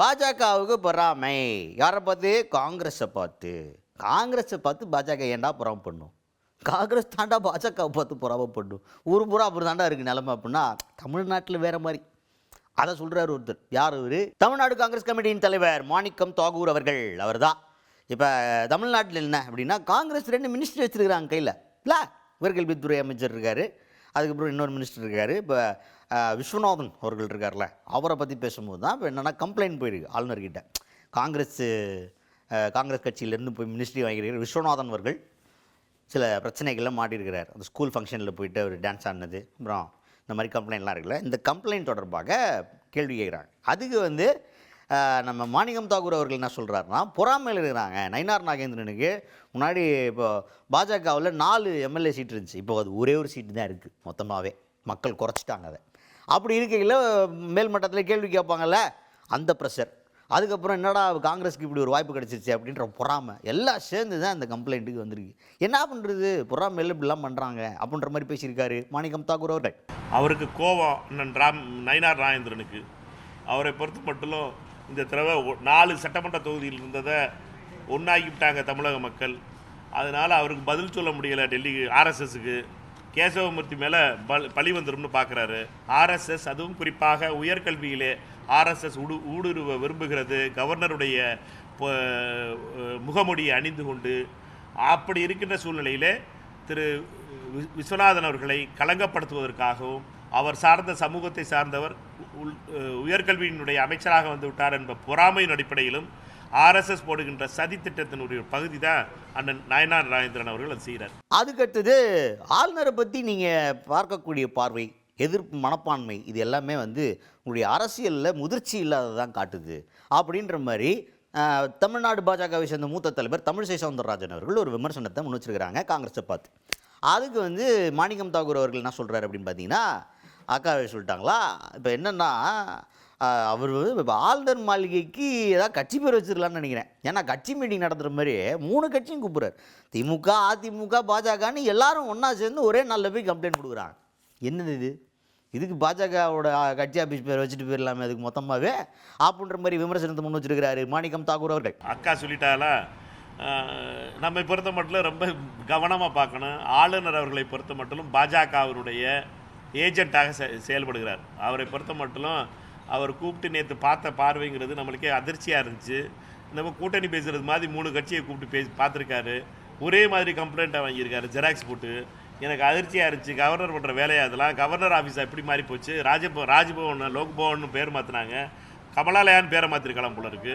பாஜகவுக்கு பொறாமை யாரை பார்த்து? காங்கிரஸை பார்த்து. காங்கிரஸை பார்த்து பாஜக ஏன்டா பொறாமை பண்ணும்? காங்கிரஸ் தாண்டா பாஜகவை பார்த்து பொறாமை பண்ணும். ஊர் பூரா அப்படி தாண்டா இருக்குது நிலமை. அப்படின்னா தமிழ்நாட்டில் வேறு மாதிரி அதை சொல்கிறார் ஒருத்தர். யார் அவர்? தமிழ்நாடு காங்கிரஸ் கமிட்டியின் தலைவர் மாணிக்கம் தாகூர் அவர்கள். அவர் தான் இப்போ தமிழ்நாட்டில் என்ன அப்படின்னா, காங்கிரஸ் 2 மினிஸ்டர் வச்சுருக்கிறாங்க கையில். இல்லை, உயர்கல்வித்துறை அமைச்சர் இருக்கார், அதுக்கப்புறம் இன்னொரு மினிஸ்டர் இருக்கார். இப்போ விஸ்வநாதன் அவர்கள் இருக்கார்ல, அவரை பற்றி பேசும்போது தான் இப்போ என்னென்னா கம்ப்ளைண்ட் போயிருக்கு ஆளுநர்கிட்ட. காங்கிரஸ் கட்சியிலேருந்து போய் மினிஸ்ட்ரி வாங்கியிருக்கிற விஸ்வநாதன் அவர்கள் சில பிரச்சனைகளில் மாட்டியிருக்கிறார். அந்த ஸ்கூல் ஃபங்க்ஷனில் போயிட்டு அவர் டான்ஸ் ஆடினது, அப்புறம் இந்த மாதிரி கம்ப்ளைண்ட்லாம் இருக்குல்ல. இந்த கம்ப்ளைண்ட் தொடர்பாக கேள்வி கேட்குறாங்க. அதுக்கு நம்ம மாணிக்கம் தாகூர் அவர்கள் என்ன சொல்கிறாருன்னா, பொறாமையில் இருக்கிறாங்க. நயினார் நாகேந்திரனுக்கு முன்னாடி இப்போ பாஜகவில் 4 எம்எல்ஏ சீட் இருந்துச்சு, இப்போ அது ஒரே ஒரு சீட்டு தான் இருக்குது. மொத்தமாகவே மக்கள் குறைச்சிட்டாங்க அதை. அப்படி இருக்கையில் மேல்மட்டத்தில் கேள்வி கேட்பாங்கல்ல, அந்த ப்ரெஷர். அதுக்கப்புறம் என்னடா காங்கிரஸுக்கு இப்படி ஒரு வாய்ப்பு கிடச்சிருச்சு அப்படின்ற பொறாமை எல்லாம் சேர்ந்து தான் இந்த கம்ப்ளைண்ட்டுக்கு வந்திருக்கு. என்ன பண்ணுறது, பொறாமையில் இப்படிலாம் பண்ணுறாங்க அப்படின்ற மாதிரி பேசியிருக்காரு மாணிக்கம் தாகூர் அவர்கள். அவருக்கு கோபம் நயினார் நாகேந்திரனுக்கு. அவரை பொறுத்த மட்டும் இந்த தடவை 4 சட்டமன்ற தொகுதியில் இருந்ததை ஒன்றாக்கிவிட்டாங்க தமிழக மக்கள். அதனால் அவருக்கு பதில் சொல்ல முடியலை. டெல்லி ஆர்எஸ்எஸ்க்கு கேசவமூர்த்தி மேலே பழி வந்துடும்னு பார்க்குறாரு. ஆர்எஸ்எஸ், அதுவும் குறிப்பாக உயர்கல்வியிலே ஆர்எஸ்எஸ் ஊடுருவ விரும்புகிறது. கவர்னருடைய முகமூடியை அணிந்து கொண்டு அப்படி இருக்கின்ற சூழ்நிலையிலே திரு விஸ்வநாதன் அவர்களை களங்கப்படுத்துவதற்காகவும், அவர் சார்ந்த சமூகத்தை சார்ந்தவர் உயர்கல்வியினுடைய அமைச்சராக வந்து விட்டார் என்ற பொறாமையின் அடிப்படையிலும் ஆர்எஸ்எஸ் போடுகின்ற சதி திட்டத்தினுடைய பகுதி தான் அண்ணன் நயினார் நாகேந்திரன் அவர்கள் அது செய்கிறார். அதுக்கடுத்தது ஆளுநரை பற்றி நீங்கள் பார்க்கக்கூடிய பார்வை, எதிர்ப்பு மனப்பான்மை, இது எல்லாமே உங்களுடைய அரசியலில் முதிர்ச்சி இல்லாததான் காட்டுது அப்படின்ற மாதிரி தமிழ்நாடு பாஜகவை சேர்ந்த மூத்த தலைவர் தமிழிசை சவுந்தரராஜன் அவர்கள் ஒரு விமர்சனத்தை முன் வச்சிருக்கிறாங்க காங்கிரஸை பார்த்து. அதுக்கு மாணிக்கம் தாகூர் அவர்கள் என்ன சொல்கிறார் அப்படின்னு பார்த்தீங்கன்னா, அக்காவே சொல்லிட்டாங்களா, இப்போ என்னென்னா அவர் இப்போ ஆளுநர் மாளிகைக்கு ஏதாவது கட்சி பேர் வச்சிடலான்னு நினைக்கிறேன். ஏன்னா கட்சி மீட்டிங் நடத்துகிற மாதிரி 3 கட்சியும் கூப்பிட்றாரு. திமுக, அதிமுக, பாஜகன்னு எல்லாரும் ஒன்றா சேர்ந்து ஒரே நாளில் போய் கம்ப்ளைண்ட் கொடுக்குறாங்க. என்னது இதுக்கு பாஜகவோட கட்சி ஆஃபீஸ் பேர் வச்சுட்டு போயிடலாமே அதுக்கு மொத்தமாகவே அப்படின்ற மாதிரி விமர்சனத்தை முன் வச்சிருக்கிறாரு மாணிக்கம் தாகூர் அவர்கள். அக்கா சொல்லிட்டாலா, நம்மை பொறுத்த மட்டும் ரொம்ப கவனமாக பார்க்கணும். ஆளுநர் அவர்களை பொறுத்த மட்டும் பாஜகவினுடைய ஏஜென்ட்டாக செயல்படுகிறார். அவரை பொறுத்த மட்டும் அவர் கூப்பிட்டு நேற்று பார்த்த பார்வைங்கிறது நம்மளுக்கே அதிர்ச்சியாக இருந்துச்சு. நம்ம கூட்டணி பேசுகிறது மாதிரி 3 கட்சியை கூப்பிட்டு பார்த்துருக்காரு. ஒரே மாதிரி கம்ப்ளைண்ட்டை வாங்கியிருக்காரு ஜெராக்ஸ் போட்டு. எனக்கு அதிர்ச்சியாக இருந்துச்சு. கவர்னர் பண்ணுற வேலையாக அதெல்லாம். கவர்னர் ஆஃபீஸாக எப்படி மாறி போச்சு. ராஜ்பவன் லோக்பவன் பேர் மாற்றினாங்க. கமலாலயான்னு பேரை மாற்றிருக்கலாம் போல இருக்குது.